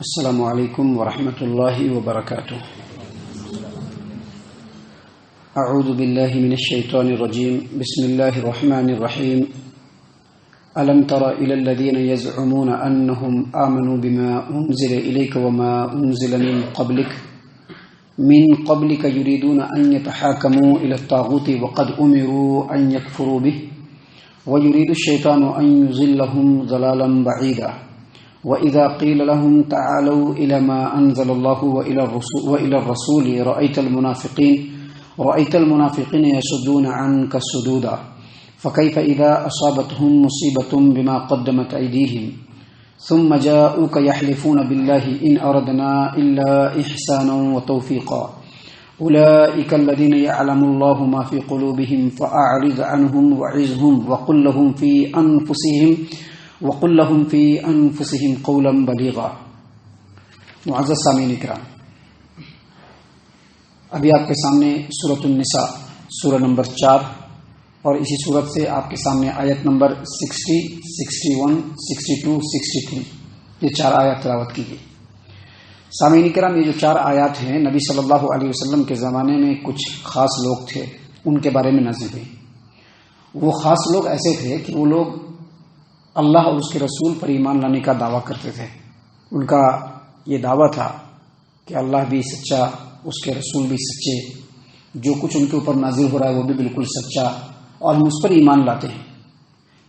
السلام علیکم ورحمۃ اللہ وبرکاتہ۔ اعوذ باللہ من الشیطان الرجیم، بسم اللہ الرحمن الرحیم۔ الم تر الی الذین یزعمون انہم آمنوا بما انزل الیک وما انزل من قبلک یریدون ان یتحاکموا الی الطاغوت وقد امروا ان یکفروا به ویرید الشیطان ان یضلهم ضلالا بعیدا وَإِذَا قِيلَ لَهُمْ تَعَالَوْا إِلَى مَا أَنزَلَ اللَّهُ وَإِلَى الرَّسُولِ رَأَيْتَ الْمُنَافِقِينَ يَصُدُّونَ عَنكَ صُدُودًا فَكَيْفَ إِذَا أَصَابَتْهُم مُّصِيبَةٌ بِمَا قَدَّمَتْ أَيْدِيهِمْ ثُمَّ جَاءُوكَ يَحْلِفُونَ بِاللَّهِ إِنْ أَرَدْنَا إِلَّا إِحْسَانًا وَتَوْفِيقًا أُولَئِكَ الَّذِينَ يَعْلَمُ اللَّهُ مَا فِي قُلُوبِهِمْ فَأَعْرِضْ عَنْهُمْ وَعِظْهُمْ وَقُل لَّهُمْ فِي أَنفُسِهِمْ قَوْلًا بَلِيغًا۔ معزز سامعین کرام، ابھی آپ کے سامنے سورۃ النساء سورہ نمبر 4 اور اسی سورت سے آپ کے سامنے آیت نمبر 60، 61، 62، 63 یہ 4 آیات تلاوت کی گئی۔ سامعین کرام، یہ جو 4 آیات ہیں نبی صلی اللہ علیہ وسلم کے زمانے میں کچھ خاص لوگ تھے، ان کے بارے میں نازل ہوئی۔ وہ خاص لوگ ایسے تھے کہ وہ لوگ اللہ اور اس کے رسول پر ایمان لانے کا دعویٰ کرتے تھے۔ ان کا یہ دعویٰ تھا کہ اللہ بھی سچا، اس کے رسول بھی سچے، جو کچھ ان کے اوپر نازل ہو رہا ہے وہ بھی بالکل سچا، اور ہم اس پر ایمان لاتے ہیں۔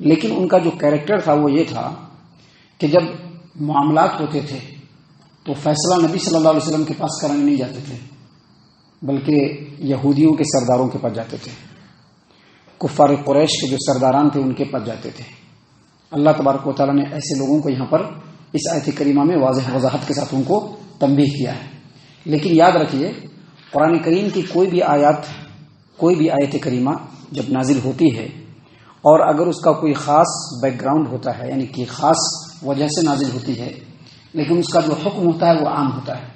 لیکن ان کا جو کیریکٹر تھا وہ یہ تھا کہ جب معاملات ہوتے تھے تو فیصلہ نبی صلی اللہ علیہ وسلم کے پاس کرانے نہیں جاتے تھے، بلکہ یہودیوں کے سرداروں کے پاس جاتے تھے، کفار قریش کے جو سرداران تھے ان کے پاس جاتے تھے۔ اللہ تبارک و تعالیٰ نے ایسے لوگوں کو یہاں پر اس آیت کریمہ میں واضح وضاحت کے ساتھ ان کو تنبیہ کیا ہے۔ لیکن یاد رکھیے، قرآن کریم کی کوئی بھی آیت کریمہ جب نازل ہوتی ہے اور اگر اس کا کوئی خاص بیک گراؤنڈ ہوتا ہے، یعنی کہ خاص وجہ سے نازل ہوتی ہے، لیکن اس کا جو حکم ہوتا ہے وہ عام ہوتا ہے۔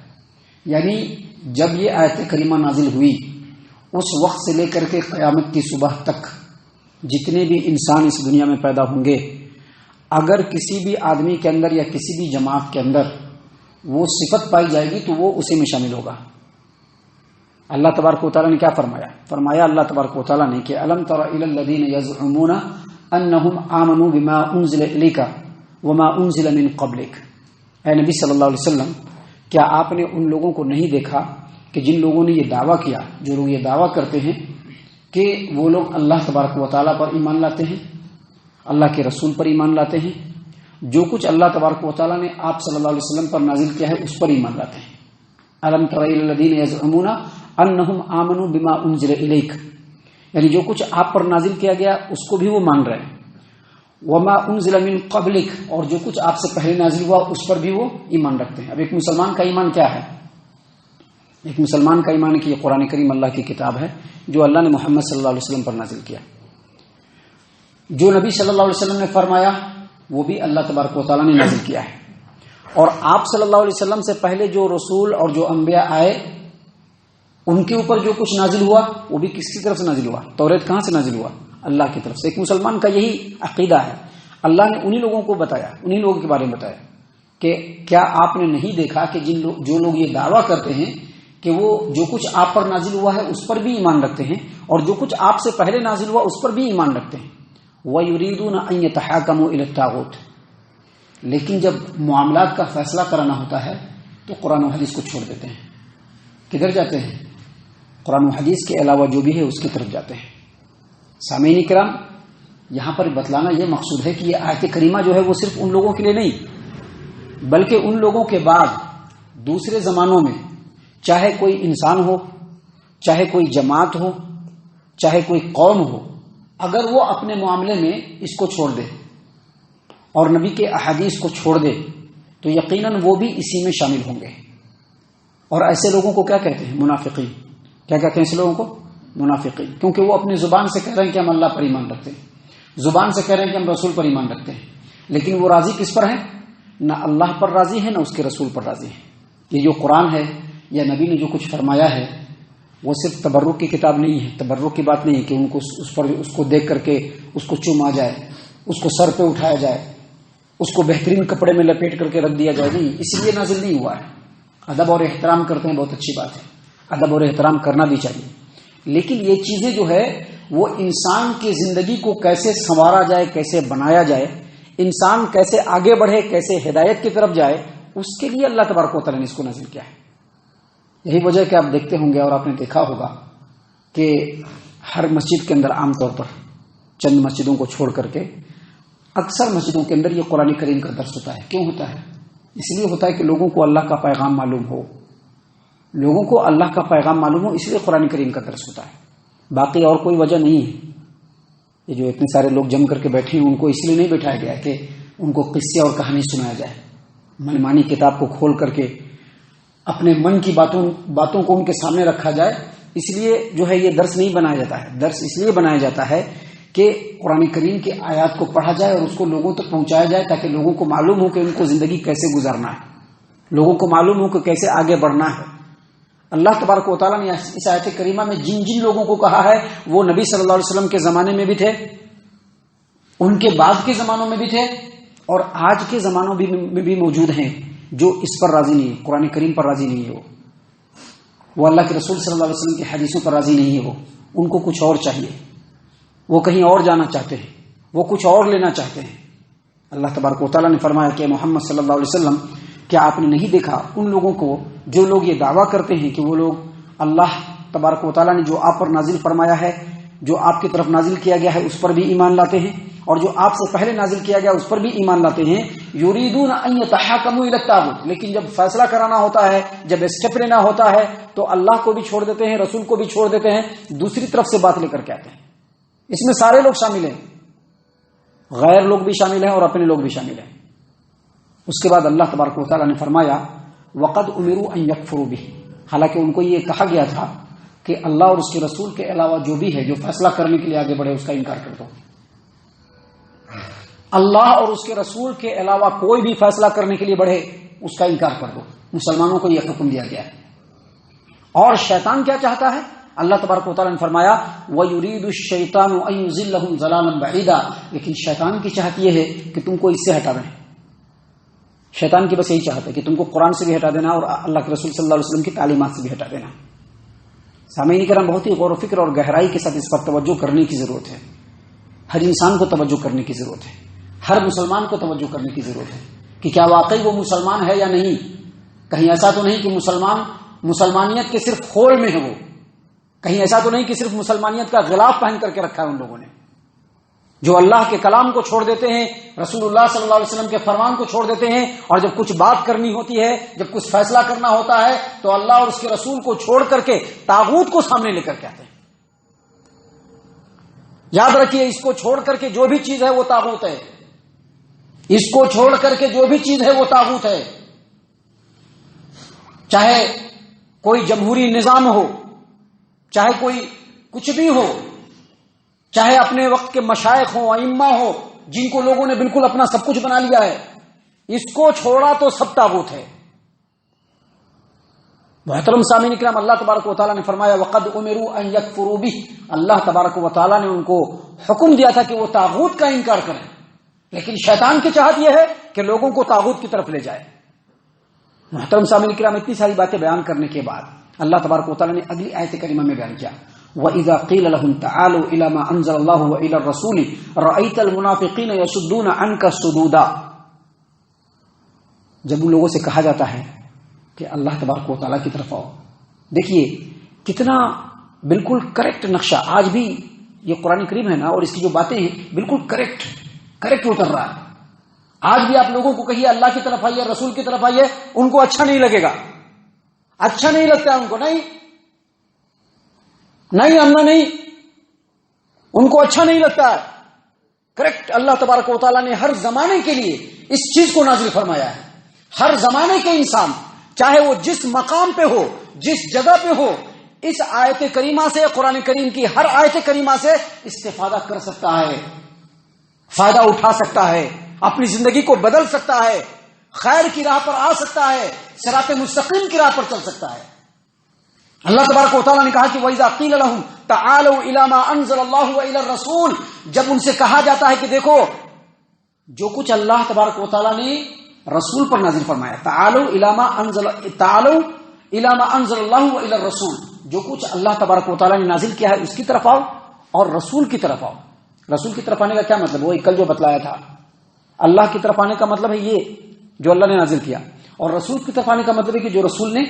یعنی جب یہ آیت کریمہ نازل ہوئی، اس وقت سے لے کر کے قیامت کی صبح تک جتنے بھی انسان اس دنیا میں پیدا ہوں گے، اگر کسی بھی آدمی کے اندر یا کسی بھی جماعت کے اندر وہ صفت پائی جائے گی تو وہ اسی میں شامل ہوگا۔ اللہ تبارک و تعالیٰ نے کیا فرمایا اللہ تبارک و تعالیٰ نے کہ الم تر الی الذین یزعمون انہم آمنوا بما انزل الیک وما انزل من قبلک۔ اے نبی صلی اللہ علیہ وسلم، کیا آپ نے ان لوگوں کو نہیں دیکھا کہ جن لوگوں نے یہ دعویٰ کیا، جو لوگ یہ دعویٰ کرتے ہیں کہ وہ لوگ اللہ تبارک و تعالیٰ پر ایمان لاتے ہیں، اللہ کے رسول پر ایمان لاتے ہیں، جو کچھ اللہ تبارک و تعالیٰ نے آپ صلی اللہ علیہ وسلم پر نازل کیا ہے اس پر ایمان لاتے ہیں۔ الم تر الی الذین یزعمون انہم آمنوا بما انزل الیک، یعنی جو کچھ آپ پر نازل کیا گیا اس کو بھی وہ مان رہے ہیں، وما انزل من قبلک، اور جو کچھ آپ سے پہلے نازل ہوا اس پر بھی وہ ایمان رکھتے ہیں۔ اب ایک مسلمان کا ایمان کیا ہے؟ ایک مسلمان کا ایمان کہ یہ قرآن کریم اللہ کی کتاب ہے جو اللہ نے محمد صلی اللہ علیہ وسلم پر نازل کیا، جو نبی صلی اللہ علیہ وسلم نے فرمایا وہ بھی اللہ تبارک و تعالیٰ نے نازل کیا ہے، اور آپ صلی اللہ علیہ وسلم سے پہلے جو رسول اور جو انبیاء آئے ان کے اوپر جو کچھ نازل ہوا وہ بھی کس کی طرف سے نازل ہوا؟ توریت کہاں سے نازل ہوا؟ اللہ کی طرف سے۔ ایک مسلمان کا یہی عقیدہ ہے۔ اللہ نے انہی لوگوں کو بتایا، انہی لوگوں کے بارے میں بتایا کہ کیا آپ نے نہیں دیکھا کہ جو لوگ یہ دعویٰ کرتے ہیں کہ وہ جو کچھ آپ پر نازل ہوا ہے اس پر بھی ایمان رکھتے ہیں، اور جو کچھ آپ سے پہلے نازل ہوا اس پر بھی ایمان رکھتے ہیں، وَيُرِيدُونَ أَن يَتَحَاكَمُوا إِلَى الطَّاغُوتِ، لیکن جب معاملات کا فیصلہ کرانا ہوتا ہے تو قرآن و حدیث کو چھوڑ دیتے ہیں۔ کدھر جاتے ہیں؟ قرآن و حدیث کے علاوہ جو بھی ہے اس کی طرف جاتے ہیں۔ سامعین کرام، یہاں پر بتلانا یہ مقصود ہے کہ یہ آیت کریمہ جو ہے وہ صرف ان لوگوں کے لیے نہیں، بلکہ ان لوگوں کے بعد دوسرے زمانوں میں چاہے کوئی انسان ہو، چاہے کوئی جماعت ہو، چاہے کوئی قوم ہو، اگر وہ اپنے معاملے میں اس کو چھوڑ دے اور نبی کے احادیث کو چھوڑ دے تو یقیناً وہ بھی اسی میں شامل ہوں گے۔ اور ایسے لوگوں کو کیا کہتے ہیں؟ منافقین۔ کیا کہتے ہیں ایسے لوگوں کو؟ منافقین، کیونکہ وہ اپنی زبان سے کہہ رہے ہیں کہ ہم اللہ پر ایمان رکھتے ہیں، زبان سے کہہ رہے ہیں کہ ہم رسول پر ایمان رکھتے ہیں، لیکن وہ راضی کس پر ہیں؟ نہ اللہ پر راضی ہے، نہ اس کے رسول پر راضی ہے۔ یہ جو قرآن ہے یا نبی نے جو کچھ فرمایا ہے وہ صرف تبرک کی کتاب نہیں ہے، تبرک کی بات نہیں ہے کہ ان کو اس کو دیکھ کر کے اس کو چوما جائے، اس کو سر پہ اٹھایا جائے، اس کو بہترین کپڑے میں لپیٹ کر کے رکھ دیا جائے، نہیں، اس لیے نازل نہیں ہوا ہے۔ ادب اور احترام کرتے ہیں، بہت اچھی بات ہے، ادب اور احترام کرنا بھی چاہیے، لیکن یہ چیزیں جو ہے وہ انسان کی زندگی کو کیسے سنوارا جائے، کیسے بنایا جائے، انسان کیسے آگے بڑھے، کیسے ہدایت کی طرف جائے، اس کے لیے اللہ تبارک و تعالیٰ نے اس کو نازل کیا ہے۔ یہی وجہ کہ آپ دیکھتے ہوں گے اور آپ نے دیکھا ہوگا کہ ہر مسجد کے اندر عام طور پر چند مسجدوں کو چھوڑ کر کے اکثر مسجدوں کے اندر یہ قرآن کریم کا درس ہوتا ہے۔ کیوں ہوتا ہے؟ اس لیے ہوتا ہے کہ لوگوں کو اللہ کا پیغام معلوم ہو، لوگوں کو اللہ کا پیغام معلوم ہو، اس لیے قرآن کریم کا درس ہوتا ہے، باقی اور کوئی وجہ نہیں ہے۔ یہ جو اتنے سارے لوگ جم کر کے بیٹھے ہیں ان کو اس لیے نہیں بٹھایا گیا کہ ان کو قصے اور کہانی سنایا جائے، من مانی کتاب کو کھول کر کے اپنے من کی باتوں کو ان کے سامنے رکھا جائے، اس لیے جو ہے یہ درس نہیں بنایا جاتا ہے۔ درس اس لیے بنایا جاتا ہے کہ قرآن کریم کے آیات کو پڑھا جائے اور اس کو لوگوں تک پہنچایا جائے، تاکہ لوگوں کو معلوم ہو کہ ان کو زندگی کیسے گزارنا ہے، لوگوں کو معلوم ہو کہ کیسے آگے بڑھنا ہے۔ اللہ تبارک و تعالیٰ نے اس آیت کریمہ میں جن جن لوگوں کو کہا ہے وہ نبی صلی اللہ علیہ وسلم کے زمانے میں بھی تھے، ان کے بعد کے زمانوں میں بھی تھے، اور آج کے زمانوں میں بھی موجود ہیں جو اس پر راضی نہیں ہے، قرآن کریم پر راضی نہیں ہے، وہ اللہ کے رسول صلی اللہ علیہ وسلم کی حدیثوں پر راضی نہیں ہے، وہ ان کو کچھ اور چاہیے، وہ کہیں اور جانا چاہتے ہیں، وہ کچھ اور لینا چاہتے ہیں۔ اللہ تبارک و تعالیٰ نے فرمایا کہ محمد صلی اللہ علیہ وسلم، کیا آپ نے نہیں دیکھا ان لوگوں کو جو لوگ یہ دعویٰ کرتے ہیں کہ وہ لوگ اللہ تبارک و تعالیٰ نے جو آپ پر نازل فرمایا ہے، جو آپ کی طرف نازل کیا گیا ہے، اس پر بھی ایمان لاتے ہیں، اور جو آپ سے پہلے نازل کیا گیا اس پر بھی ایمان لاتے ہیں، یریدون ان یتحاکموا الی الطاغوت، لیکن جب فیصلہ کرانا ہوتا ہے، جب اسٹیپ لینا ہوتا ہے تو اللہ کو بھی چھوڑ دیتے ہیں، رسول کو بھی چھوڑ دیتے ہیں، دوسری طرف سے بات لے کر کے آتے ہیں۔ اس میں سارے لوگ شامل ہیں، غیر لوگ بھی شامل ہیں اور اپنے لوگ بھی شامل ہیں۔ اس کے بعد اللہ تبارک و تعالیٰ نے فرمایا وقد امروا ان یکفروا به، حالانکہ ان کو یہ کہا گیا تھا کہ اللہ اور اس کے رسول کے علاوہ جو بھی ہے جو فیصلہ کرنے کے لیے آگے بڑھے اس کا انکار کر دو۔ اللہ اور اس کے رسول کے علاوہ کوئی بھی فیصلہ کرنے کے لیے بڑھے اس کا انکار کر دو۔ مسلمانوں کو یہ حکم دیا گیا ہے۔ اور شیطان کیا چاہتا ہے؟ اللہ تبارک و تعالیٰ نے فرمایا وَيُرِيدُ الشَّيْطَانُ أَن يُضِلَّهُمْ ضَلَالًا بَعِيدًا، لیکن شیطان کی چاہت یہ ہے کہ تم کو اس سے ہٹا دیں۔ شیطان کی بس یہی چاہت ہے کہ تم کو قرآن سے بھی ہٹا دینا اور اللہ کے رسول صلی اللہ علیہ وسلم کی تعلیمات سے بھی ہٹا دینا۔ سامعین کرام، بہت ہی غور و فکر اور گہرائی کے ساتھ اس پر توجہ کرنے کی ضرورت ہے۔ ہر انسان کو توجہ کرنے کی ضرورت ہے، ہر مسلمان کو توجہ کرنے کی ضرورت ہے کہ کیا واقعی وہ مسلمان ہے یا نہیں۔ کہیں ایسا تو نہیں کہ مسلمانیت کے صرف خول میں ہے، وہ کہیں ایسا تو نہیں کہ صرف مسلمانیت کا غلاف پہن کر کے رکھا ہے ان لوگوں نے، جو اللہ کے کلام کو چھوڑ دیتے ہیں، رسول اللہ صلی اللہ علیہ وسلم کے فرمان کو چھوڑ دیتے ہیں، اور جب کچھ بات کرنی ہوتی ہے، جب کچھ فیصلہ کرنا ہوتا ہے تو اللہ اور اس کے رسول کو چھوڑ کر کے طاغوت کو سامنے لے کر کے آتے ہیں۔ یاد رکھیے، اس کو چھوڑ کر کے جو بھی چیز ہے وہ طاغوت ہے، اس کو چھوڑ کر کے جو بھی چیز ہے وہ طاغوت ہے، چاہے کوئی جمہوری نظام ہو، چاہے کوئی کچھ بھی ہو، چاہے اپنے وقت کے مشائخ ہوں، ائمہ ہو، جن کو لوگوں نے بالکل اپنا سب کچھ بنا لیا ہے، اس کو چھوڑا تو سب طاغوت ہے۔ محترم سامعین کرام، اللہ تبارک و تعالیٰ نے فرمایا وقد امروا ان یکفروا به، اللہ تبارک و تعالیٰ نے ان کو حکم دیا تھا کہ وہ طاغوت کا انکار کریں، لیکن شیطان کی چاہت یہ ہے کہ لوگوں کو طاغوت کی طرف لے جائے۔ محترم سامعین کرام، اتنی ساری باتیں بیان کرنے کے بعد اللہ تبارک و تعالیٰ نے اگلی آیت کریمہ میں بیان کیا وَإِذَا قِيلَ لَهُمْ تَعَالُوا إِلَى مَا أَنزَلَ اللَّهُ وَإِلَى الرَّسُولِ رَأَيْتَ الْمُنَافِقِينَ يَصُدُّونَ عَنْكَ صُدُودًا، جب ان لوگوں سے کہا جاتا ہے کہ اللہ تبارک و تعالیٰ کی طرف آؤ، دیکھیے کتنا بالکل کریکٹ نقشہ آج بھی یہ قرآن کریم ہے نا، اور اس کی جو باتیں ہیں بالکل کریکٹ اتر رہا ہے۔ آج بھی آپ لوگوں کو کہیے اللہ کی طرف آئیے، رسول کی طرف آئیے، ان کو اچھا نہیں لگے گا، اچھا نہیں لگتا ہے ان کو، نہیں امنا نہیں، ان کو اچھا نہیں لگتا ہے۔ کریکٹ، اللہ تبارک و تعالیٰ نے ہر زمانے کے لیے اس چیز کو نازل فرمایا ہے۔ ہر زمانے کے انسان چاہے وہ جس مقام پہ ہو، جس جگہ پہ ہو، اس آیت کریمہ سے، قرآن کریم کی ہر آیت کریمہ سے استفادہ کر سکتا ہے، فائدہ اٹھا سکتا ہے، اپنی زندگی کو بدل سکتا ہے، خیر کی راہ پر آ سکتا ہے، صراط مستقیم کی راہ پر چل سکتا ہے۔ اللہ تبارک و تعالیٰ نے کہا کہ وَإِذَا قِيلَ لَهُمْ تَعَالَوْا إِلَى مَا أَنزَلَ اللَّهُ وَإِلَى الرَّسُولِ، جب ان سے کہا جاتا ہے کہ دیکھو جو کچھ اللہ تبارک و تعالیٰ نے رسول پر نازل فرمایا، تعالوا الی ما انزل اللہ و الی الرسول، جو کچھ اللہ تبارک و تعالیٰ نے نازل کیا ہے اس کی طرف آؤ اور رسول کی طرف آؤ۔ رسول کی طرف آنے کا کیا مطلب؟ وہ کل جو بتلایا تھا، اللہ کی طرف آنے کا مطلب ہے یہ جو اللہ نے نازل کیا، اور رسول کی طرف آنے کا مطلب ہے کہ جو رسول نے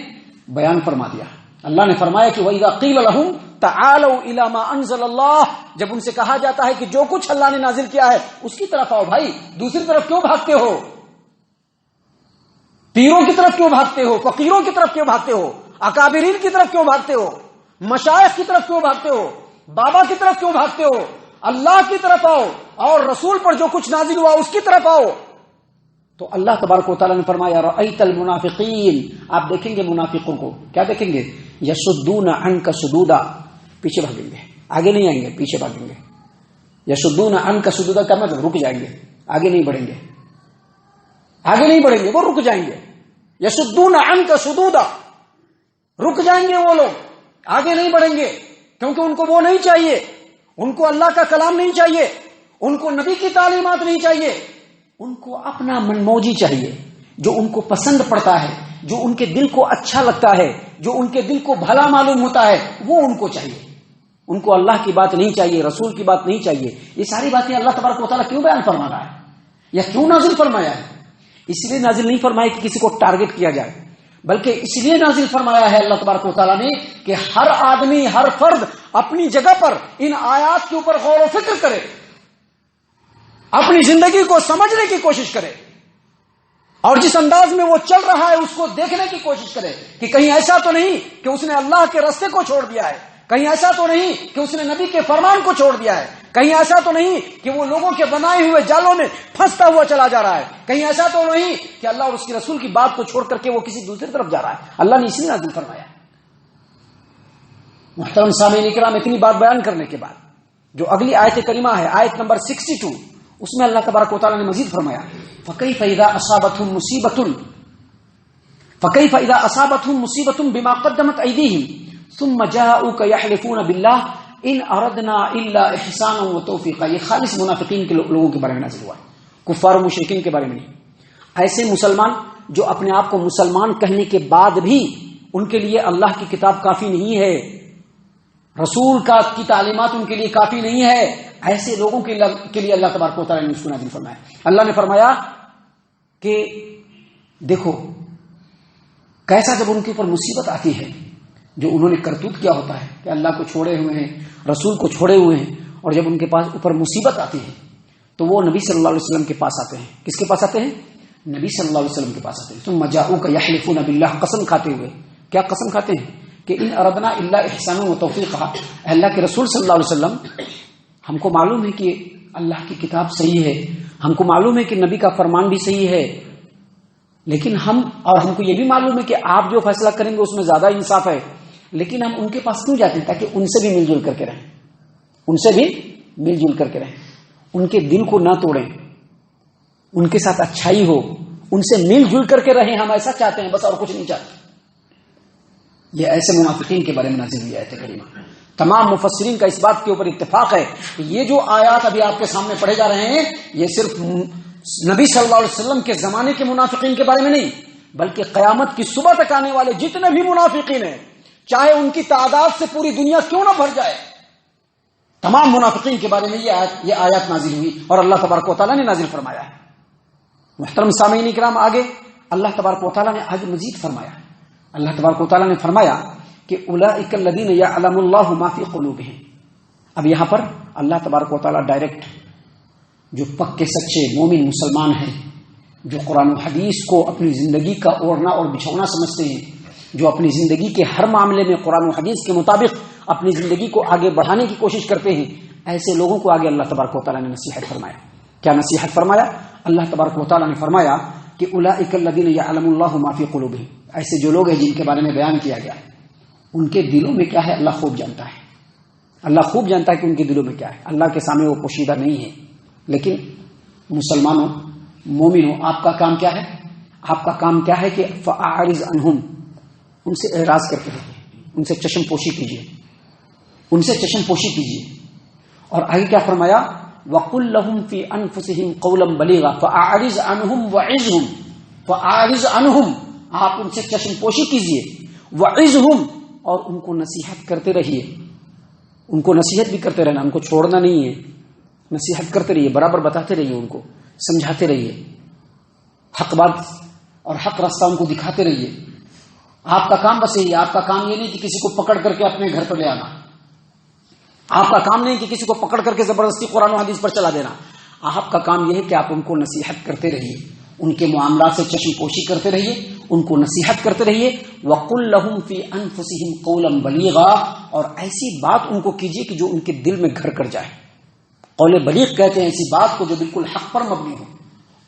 بیان فرما دیا۔ اللہ نے فرمایا کہ وَإِذَا قِيلَ لَهُمْ تَعَالَوْا إِلَى مَا أَنزَلَ اللَّهُ، جب ان سے کہا جاتا ہے کہ جو کچھ اللہ نے نازل کیا ہے اس کی طرف آؤ، بھائی دوسری طرف کیوں بھاگتے ہو؟ پیروں کی طرف کیوں بھاگتے ہو؟ فقیروں کی طرف کیوں بھاگتے ہو؟ اکابرین کی طرف کیوں بھاگتے ہو؟ مشائخ کی طرف کیوں بھاگتے ہو؟ بابا کی طرف کیوں بھاگتے ہو؟ اللہ کی طرف آؤ اور رسول پر جو کچھ نازل ہوا اس کی طرف آؤ۔ تو اللہ تبارک و تعالیٰ نے فرمایا رأیت المنافقین، آپ دیکھیں گے منافقوں کو، کیا دیکھیں گے؟ یصدون عنک صدودا، پیچھے بھاگیں گے، آگے نہیں آئیں گے، پیچھے بھاگیں گے۔ یصدون عنک صدودا کا مطلب رک جائیں گے، آگے نہیں بڑھیں گے، آگے نہیں بڑھیں گے، وہ رک جائیں گے۔ یصدون عنک صدودا، رک جائیں گے وہ لوگ، آگے نہیں بڑھیں گے، کیونکہ ان کو وہ نہیں چاہیے، ان کو اللہ کا کلام نہیں چاہیے، ان کو نبی کی تعلیمات نہیں چاہیے، ان کو اپنا من موجی چاہیے، جو ان کو پسند پڑتا ہے، جو ان کے دل کو اچھا لگتا ہے، جو ان کے دل کو بھلا معلوم ہوتا ہے، وہ ان کو چاہیے۔ ان کو اللہ کی بات نہیں چاہیے، رسول کی بات نہیں چاہیے۔ یہ ساری باتیں اللہ تبارک و تعالیٰ کیوں بیان فرما رہا ہے یا کیوں نازل فرمایا ہے؟ اس لیے نازل نہیں فرمایا کہ کسی کو ٹارگٹ کیا جائے، بلکہ اس لیے نازل فرمایا ہے اللہ تبارک و تعالیٰ نے کہ ہر آدمی، ہر فرد اپنی جگہ پر ان آیات کے اوپر غور و فکر کرے، اپنی زندگی کو سمجھنے کی کوشش کرے، اور جس انداز میں وہ چل رہا ہے اس کو دیکھنے کی کوشش کرے کہ کہیں ایسا تو نہیں کہ اس نے اللہ کے راستے کو چھوڑ دیا ہے، کہیں ایسا تو نہیں کہ اس نے نبی کے فرمان کو چھوڑ دیا ہے، کہیں ایسا تو نہیں کہ وہ لوگوں کے بنائے ہوئے جالوں میں پھنستا ہوا چلا جا رہا ہے، کہیں ایسا تو نہیں کہ اللہ اور اس کے رسول کی بات کو چھوڑ کر کے وہ کسی دوسری طرف جا رہا ہے۔ اللہ نے اس لیے نازل فرمایا۔ محترم سامعین اکرام، اتنی بات بیان کرنے کے بعد جو اگلی آیت کریمہ ہے، آیت نمبر 62، اس میں اللہ تبارک و تعالیٰ نے مزید فرمایا فَكَيْفَ إِذَا أَصَابَتْهُمْ مُصِيبَةٌ بِمَا قَدَّمَتْ أَيْدِيهِمْ ثُمَّ جَاءُوكَ يَحْلِفُونَ بِاللَّهِ إِنْ أَرَدْنَا إِلَّا إِحْسَانًا وَتَوْفِيقًا۔ یہ خالص منافقین کے لوگوں کے بارے میں نازل ہوا ہے، کفار و مشرکین کے بارے میں نہیں۔ ایسے مسلمان جو اپنے آپ کو مسلمان کہنے کے بعد بھی ان کے لیے اللہ کی کتاب کافی نہیں ہے، رسول کی تعلیمات ان کے لیے کافی نہیں ہے، ایسے لوگوں کے لیے اللہ تبارک و تعالیٰ نے اس کو نازل فرمایا۔ اللہ نے فرمایا کہ دیکھو کیسا جب ان کے اوپر مصیبت آتی ہے، جو انہوں نے کرتوت کیا ہوتا ہے کہ اللہ کو چھوڑے ہوئے ہیں، رسول کو چھوڑے ہوئے ہیں، اور جب ان کے پاس اوپر مصیبت آتی ہے تو وہ نبی صلی اللہ علیہ وسلم کے پاس آتے ہیں۔ کس کے پاس آتے ہیں؟ نبی صلی اللہ علیہ وسلم کے پاس آتے ہیں۔ ثم جاءوک یحلفون باللہ، قسم کھاتے ہوئے، کیا قسم کھاتے ہیں؟ کہ ان اردنا الا احسانا وتوفیقا، اللہ کے رسول صلی اللہ علیہ وسلم، ہم کو معلوم ہے کہ اللہ کی کتاب صحیح ہے، ہم کو معلوم ہے کہ نبی کا فرمان بھی صحیح ہے، لیکن ہم کو یہ بھی معلوم ہے کہ آپ جو فیصلہ کریں گے اس میں زیادہ انصاف ہے، لیکن ہم ان کے پاس کیوں جاتے ہیں؟ تاکہ ان سے بھی مل جل کر کے رہیں، ان سے بھی مل جل کر کے رہیں، ان کے دل کو نہ توڑیں، ان کے ساتھ اچھائی ہو، ان سے مل جل کر کے رہیں، ہم ایسا چاہتے ہیں بس، اور کچھ نہیں چاہتے۔ یہ ایسے منافقین کے بارے میں نازل ہوئی آیت کریمہ۔ تمام مفسرین کا اس بات کے اوپر اتفاق ہے کہ یہ جو آیات ابھی آپ کے سامنے پڑھے جا رہے ہیں یہ صرف نبی صلی اللہ علیہ وسلم کے زمانے کے منافقین کے بارے میں نہیں، بلکہ قیامت کی صبح تک آنے والے جتنے بھی منافقین ہیں، چاہے ان کی تعداد سے پوری دنیا کیوں نہ بھر جائے، تمام منافقین کے بارے میں یہ آیات نازل ہوئی اور اللہ تبارک و تعالیٰ نے نازل فرمایا ہے۔ محترم سامعین کرام، آگے اللہ تبارک و تعالیٰ نے آگے مزید فرمایا، اللہ تبارک و تعالیٰ نے فرمایا کہ اولئک الذین یعلم اللہ ما فی قلوبہم۔ اب یہاں پر اللہ تبارک و تعالیٰ ڈائریکٹ جو پکے سچے مومن مسلمان ہیں، جو قرآن و حدیث کو اپنی زندگی کا اوڑھنا اور بچھونا سمجھتے ہیں، جو اپنی زندگی کے ہر معاملے میں قرآن و حدیث کے مطابق اپنی زندگی کو آگے بڑھانے کی کوشش کرتے ہیں، ایسے لوگوں کو آگے اللہ تبارک و تعالیٰ نے نصیحت فرمایا۔ کیا نصیحت فرمایا؟ اللہ تبارک و تعالیٰ نے فرمایا کہ اولئک الذین یعلم اللہ ما فی قلوبہم، ایسے جو لوگ ہیں جن کے بارے میں بیان کیا گیا ہے، ان کے دلوں میں کیا ہے اللہ خوب جانتا ہے، اللہ خوب جانتا ہے کہ ان کے دلوں میں کیا ہے، اللہ کے سامنے وہ پوشیدہ نہیں ہے۔ لیکن مسلمانوں، مومنوں، آپ کا کام کیا ہے؟ آپ کا کام کیا ہے کہ فاعرض عنہم، ان سے اعراض کرتے رہیے، ان سے چشم پوشی کیجیے، ان سے چشم پوشی کیجیے۔ اور آگے کیا فرمایا؟ وَقُلْ لَهُمْ فِي أَنفُسِهِمْ قَوْلًا بَلِيغًا فَأَعْرِضْ عَنْهُمْ وَعِظْهُمْ فَأَعْرِضْ عَنْهُمْ، آپ ان سے چشم پوشی کیجیے، وَعِظْهُمْ، اور ان کو نصیحت کرتے رہیے، ان کو نصیحت بھی کرتے رہنا، ان کو چھوڑنا نہیں ہے، نصیحت کرتے رہیے، برابر بتاتے رہیے، ان کو سمجھاتے رہیے، حق بات اور حق راستہ ان کو دکھاتے رہیے۔ آپ کا کام بس یہی ہے، آپ کا کام یہ نہیں کہ کسی کو پکڑ کر کے اپنے گھر پر لے آنا، آپ کا کام نہیں کہ کسی کو پکڑ کر کے زبردستی قرآن و حدیث پر چلا دینا، آپ کا کام یہ ہے کہ آپ ان کو نصیحت کرتے رہیے، ان کے معاملات سے چشم پوشی کرتے رہیے، ان کو نصیحت کرتے رہیے۔ وَقُلْ لَهُمْ فِي أَنفُسِهِمْ قَوْلًا بَلِيغًا، اور ایسی بات ان کو کیجیے کہ جو ان کے دل میں گھر کر جائے۔ قول بلیغ کہتے ہیں ایسی بات کو جو بالکل حق پر مبنی ہو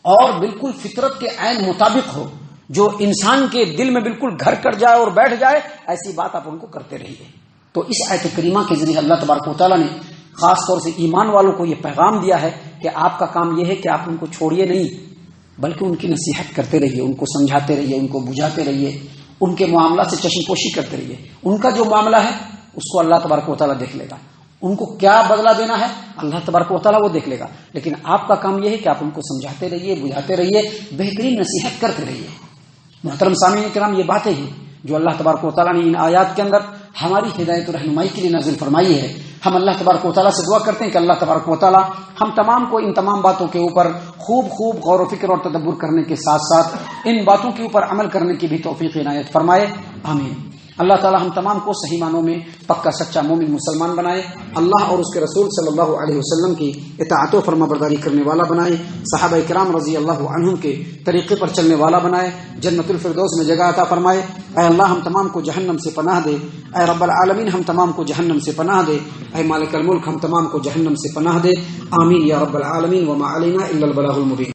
اور بالکل فطرت کے عین مطابق ہو، جو انسان کے دل میں بالکل گھر کر جائے اور بیٹھ جائے، ایسی بات آپ ان کو کرتے رہیے۔ تو اس آیت کریمہ کے ذریعے اللہ تبارک و تعالیٰ نے خاص طور سے ایمان والوں کو یہ پیغام دیا ہے کہ آپ کا کام یہ ہے کہ آپ ان کو چھوڑیے نہیں، بلکہ ان کی نصیحت کرتے رہیے، ان کو سمجھاتے رہیے، ان کو بجھاتے رہیے، ان کے معاملات سے چشم پوشی کرتے رہیے۔ ان کا جو معاملہ ہے اس کو اللہ تبارک و تعالیٰ دیکھ لے گا، ان کو کیا بدلہ دینا ہے اللہ تبارک و تعالیٰ وہ دیکھ لے گا، لیکن آپ کا کام یہ ہے کہ آپ ان کو سمجھاتے رہیے، بجھاتے رہیے، بہترین نصیحت کرتے رہیے۔ محترم سامعین کرام، یہ باتیں ہیں جو اللہ تبارک و تعالیٰ نے ان آیات کے اندر ہماری ہدایت و رہنمائی کے لیے نازل فرمائی ہے۔ ہم اللہ تبارک و تعالیٰ سے دعا کرتے ہیں کہ اللہ تبارک و تعالیٰ ہم تمام کو ان تمام باتوں کے اوپر خوب غور و فکر اور تدبر کرنے کے ساتھ ساتھ ان باتوں کے اوپر عمل کرنے کی بھی توفیق عنایت فرمائے، آمین۔ اللہ تعالیٰ ہم تمام کو صحیح معنوں میں پکا سچا مومن مسلمان بنائے، اللہ اور اس کے رسول صلی اللہ علیہ وسلم کی اطاعت و فرما برداری کرنے والا بنائے، صحابہ کرام رضی اللہ عنہم کے طریقے پر چلنے والا بنائے، جنت الفردوس میں جگہ عطا فرمائے۔ اے اللہ ہم تمام کو جہنم سے پناہ دے، اے رب العالمین ہم تمام کو جہنم سے پناہ دے، اے مالک الملک ہم تمام کو جہنم سے پناہ دے، آمین یا رب العالمین۔ وما علینا الا البلاغ المبین۔